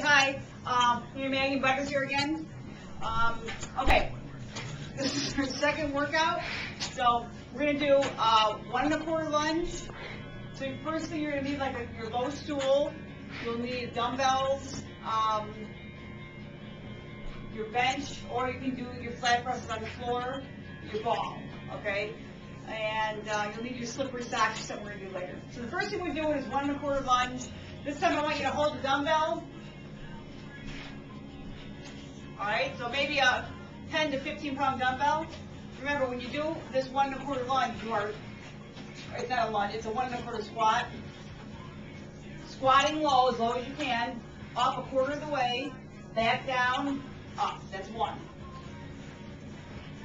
Hi. Maggie Butters here again. Okay, this is our second workout. So we're gonna do 1 1/4 lunge. So first thing you're gonna need your low stool. You'll need dumbbells, your bench, or you can do your flat presses on the floor, your ball. Okay. And you'll need your slippery socks, something we're going to do later. So the first thing we're doing is 1 1/4 lunge. This time I want you to hold the dumbbell. Alright, so maybe a 10 to 15 pound dumbbell. Remember, when you do this 1 1/4 lunge, it's not a lunge, it's a 1 1/4 squat. Squatting low as you can, up 1/4 of the way, back down, up. That's 1.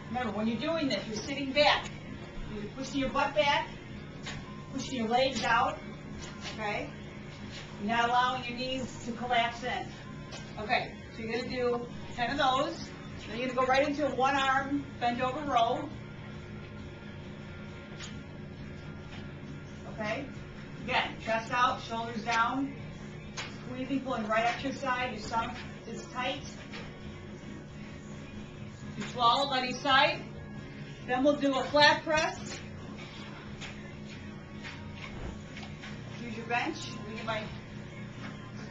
Remember, when you're doing this, you're sitting back. You're pushing your butt back, pushing your legs out, okay? You're not allowing your knees to collapse in. Okay, so you're going to do 10 of those. Then you're going to go right into a 1-arm bent over row. Okay? Again, chest out, shoulders down, squeezing, pulling right up to your side. Your stomach is tight. You swallow on each side. Then we'll do a flat press. Use your bench. Let me get my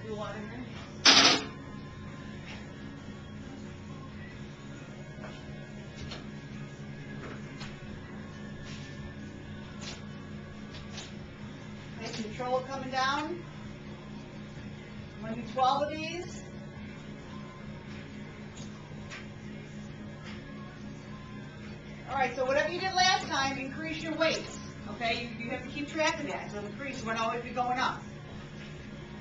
blue water here. Okay, control it coming down. I'm going to do 12 of these. Alright, so whatever you did last time, increase your weights. Okay, you have to keep track of that. So increase, you won't always be going up.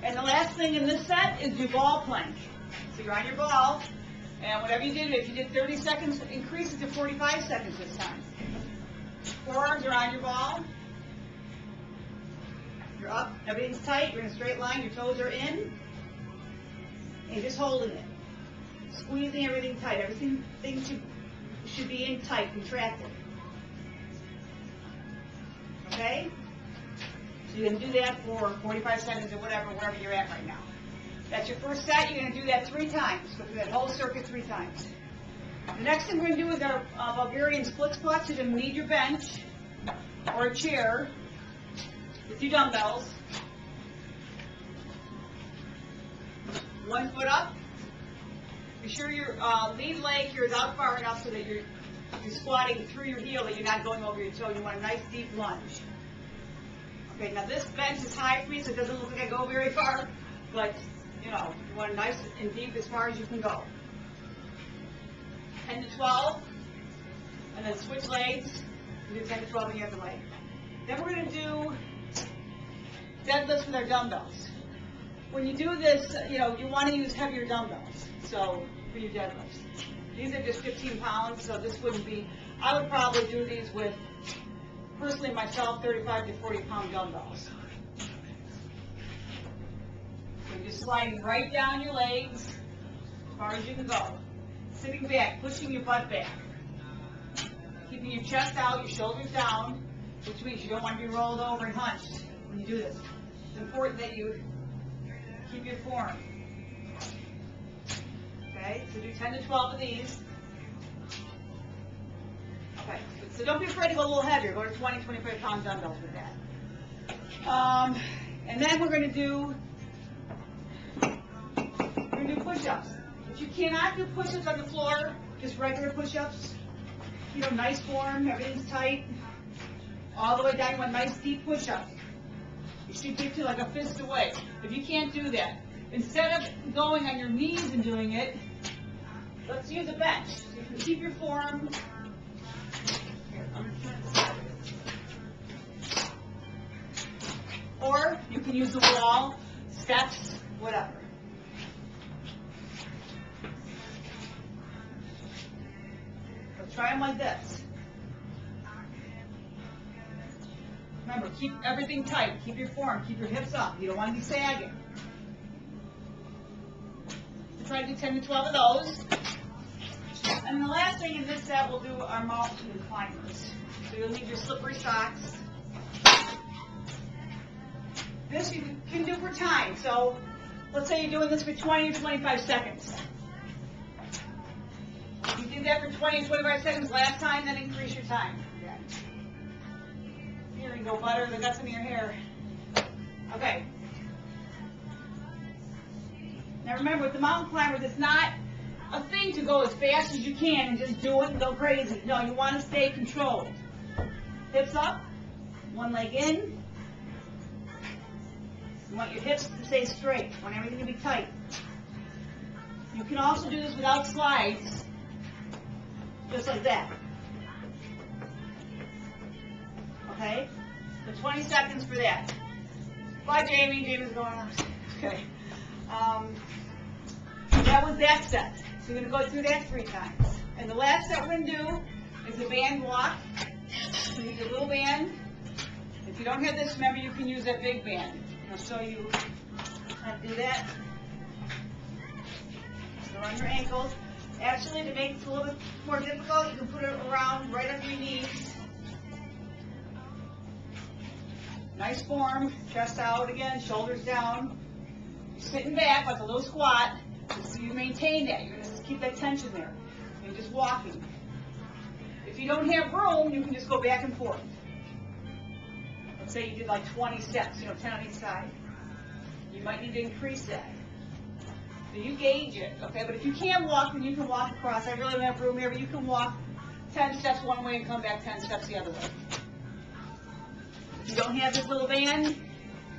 And the last thing in this set is your ball plank. So you're on your ball, and whatever you did, if you did 30 seconds, increase it to 45 seconds this time. Forearms are on your ball. You're up, everything's tight, you're in a straight line, your toes are in, and just holding it. Squeezing everything tight. Everything should be in tight, contracted. Okay? So you're going to do that for 45 seconds or wherever you're at right now. That's your first set. You're going to do that 3 times. Go through that whole circuit 3 times. The next thing we're going to do is our Bulgarian split squats. You're going to need your bench or a chair with your dumbbells. 1 foot up. Be sure your lead leg here is out far enough so that you're squatting through your heel, that you're not going over your toe. You want a nice deep lunge. Okay, now this bench is high for me, so it doesn't look like I go very far, but you want a nice and deep as far as you can go. 10 to 12, and then switch legs. You do 10 to 12 on the other leg. Then we're going to do deadlifts with our dumbbells. When you do this, you want to use heavier dumbbells. So for your deadlifts, these are just 15 pounds. So this wouldn't be. I would probably do these with, personally myself, 35 to 40 pound dumbbells. So you're just sliding right down your legs as far as you can go. Sitting back, pushing your butt back, keeping your chest out, your shoulders down, which means you don't want to be rolled over and hunched when you do this. It's important that you keep your form. Okay, so do 10 to 12 of these. Okay, so don't be afraid to go a little heavier. Go to 20, 25 pound dumbbells with that. And then we're going to do push-ups. If you cannot do push-ups on the floor, just regular push-ups, nice form, everything's tight, all the way down, you want a nice deep push-up. You should get to like a fist away. If you can't do that, instead of going on your knees and doing it, let's use a bench. So you can keep your form. Here, I'm going to turn this side. Or you can use the wall, steps, whatever. So try them like this. Remember, keep everything tight. Keep your form. Keep your hips up. You don't want to be sagging. So try to do 10 to 12 of those. And the last thing in this set, we'll do our mountain climbers. So you'll need your slippery socks. This you can do for time. So Let's say you're doing this for 20 or 25 seconds. If you did that for 20 or 25 seconds last time, then increase your time. Here you go, butter. They got some of your hair. Okay. Now remember, with the mountain climbers, it's not a thing to go as fast as you can and just do it and go crazy. No, you want to stay controlled. Hips up, one leg in. You want your hips to stay straight. You want everything to be tight. You can also do this without slides, just like that. Okay? So 20 seconds for that. Bye, Jamie. Jamie's going on. Okay. That was that set. So you're going to go through that 3 times. And the last set we're going to do is a band walk. So you get a little band. If you don't have this, remember you can use that big band. I'll show you how to do that. So on your ankles. Actually, to make it a little bit more difficult, you can put it around right under your knees. Nice form, chest out again, shoulders down. You're sitting back like a little squat, so you maintain that. You're going to just keep that tension there. You're just walking. If you don't have room, you can just go back and forth. Let's say you did like 20 steps, 10 on each side. You might need to increase that. So you gauge it, okay? But if you can walk, then you can walk across. I really don't have room here, but you can walk 10 steps one way and come back 10 steps the other way. If you don't have this little band,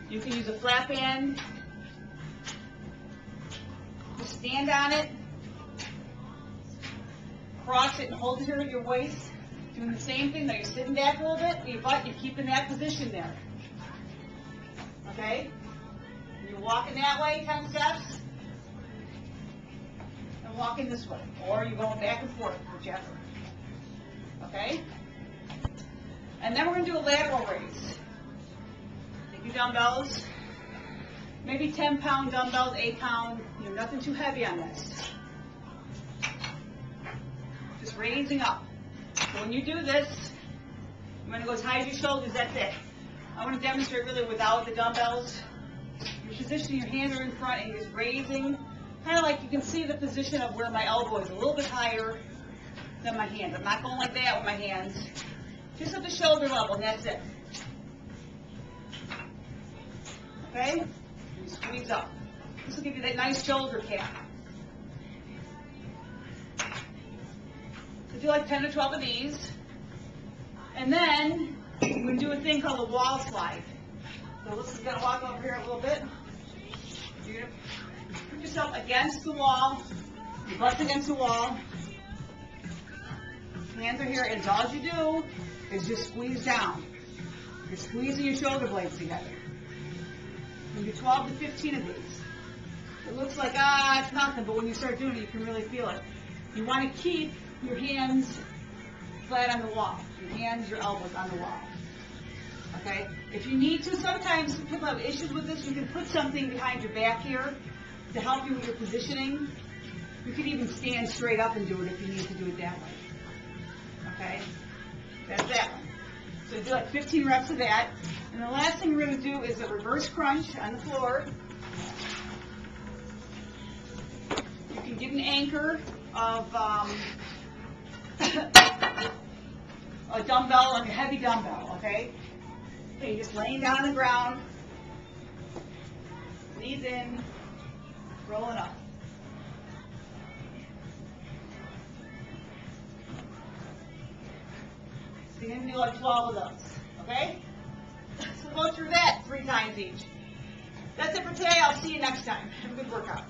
you can use a flat band. Just stand on it, cross it, and hold it here at your waist. Doing the same thing, though. You're sitting back a little bit, your butt, you keep in that position there. Okay? You're walking that way 10 steps, and walking this way. Or you're going back and forth, whichever. Okay? And then we're going to do a lateral raise. Take your dumbbells, maybe 10-pound dumbbells, 8-pound, nothing too heavy on this. Just raising up. So when you do this, you want to go as high as your shoulders, that's it. I want to demonstrate really without the dumbbells. You're positioning your hands are in front and you're just raising, kind of like you can see the position of where my elbow is a little bit higher than my hands. I'm not going like that with my hands. Just at the shoulder level, and that's it. Okay? And squeeze up. This will give you that nice shoulder cap. So do like 10 or 12 of these. And then we're going to do a thing called a wall slide. So this is going to walk over here a little bit. You're going to put yourself against the wall. Your butt's against the wall. Hands are here, and all you do is just squeeze down. You're squeezing your shoulder blades together. You do 12 to 15 of these. It looks like, it's nothing, but when you start doing it, you can really feel it. You want to keep your hands flat on the wall. Your hands, your elbows on the wall. Okay? If you need to, sometimes people have issues with this. You can put something behind your back here to help you with your positioning. You can even stand straight up and do it if you need to do it that way. Okay? That's that one. So do like 15 reps of that. And the last thing we're going to do is a reverse crunch on the floor. You can get an anchor of a dumbbell, like a heavy dumbbell, okay? Okay, you're just laying down on the ground, knees in, rolling up. So you're going to do like 12 of those, okay? So we'll go through that 3 times each. That's it for today. I'll see you next time. Have a good workout.